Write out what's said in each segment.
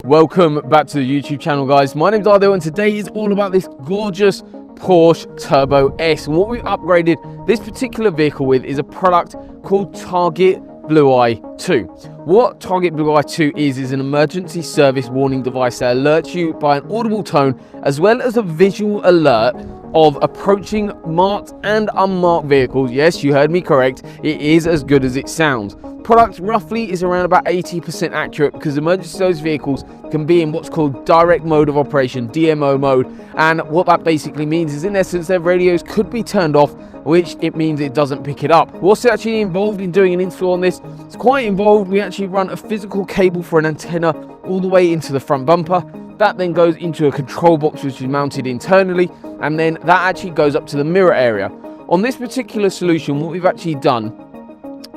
Welcome back to the YouTube channel, guys. My name's Ardell and today is all about this gorgeous Porsche Turbo S. And what we've upgraded this particular vehicle with is a product called Target Blue Eye 2. What Target Blue Eye 2 is an emergency service warning device that alerts you by an audible tone as well as a visual alert of approaching marked and unmarked vehicles. Yes, you heard me correct. It is as good as it sounds. Product roughly is around about 80% accurate because emergency service vehicles can be in what's called direct mode of operation, DMO mode, and what that basically means is in essence their radios could be turned off, which it means it doesn't pick it up. What's actually involved in doing an install on this? It's quite involved. We actually run a physical cable for an antenna all the way into the front bumper. That then goes into a control box which is mounted internally, and then that actually goes up to the mirror area. On this particular solution, what we've actually done,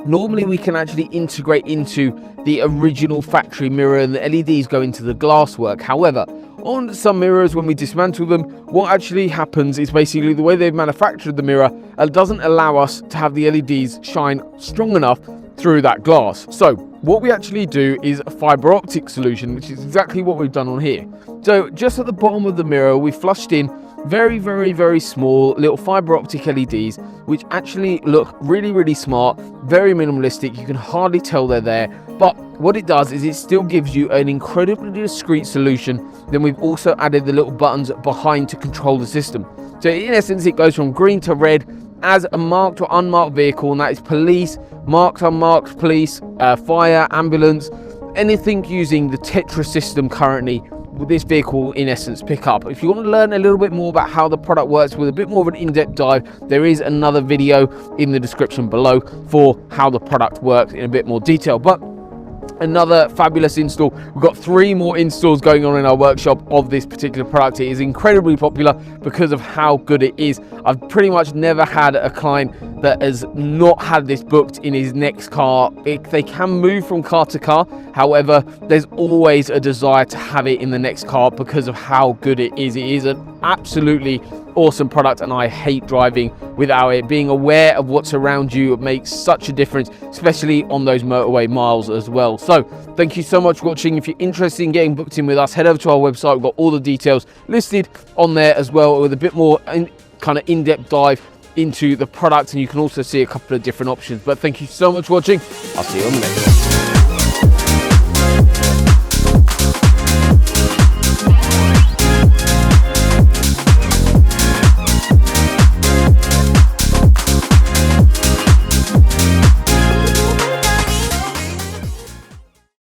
normally we can actually integrate into the original factory mirror and the LEDs go into the glasswork. However, on some mirrors, when we dismantle them, what actually happens is basically the way they've manufactured the mirror doesn't allow us to have the LEDs shine strong enough through that glass. So what we actually do is a fiber optic solution, which is exactly what we've done on here. So just at the bottom of the mirror, we flushed in very small little fiber optic LEDs, which actually look really smart, very minimalistic. You can hardly tell they're there, but what it does is it still gives you an incredibly discreet solution. Then we've also added the little buttons behind to control the system. So in essence, it goes from green to red as a marked or unmarked vehicle, and that is police, marked, unmarked police, fire, ambulance, anything using the Tetra system currently. With this vehicle in essence pick up. If you want to learn a little bit more about how the product works with a bit more of an in-depth dive, there is another video in the description below for how the product works in a bit more detail. But another fabulous install. We've got 3 more installs going on in our workshop of this particular product. It is incredibly popular because of how good it is. I've pretty much never had a client that has not had this booked in his next car. They can move from car to car. However, there's always a desire to have it in the next car because of how good it is. It is an absolutely awesome product, and I hate driving without it. Being aware of what's around you makes such a difference, especially on those motorway miles as well. So thank you so much for watching. If you're interested in getting booked in with us, head over to our website. We've got all the details listed on there as well, with a bit more kind of in-depth dive into the product, and you can also see a couple of different options. But thank you so much for watching. I'll see you on the next one.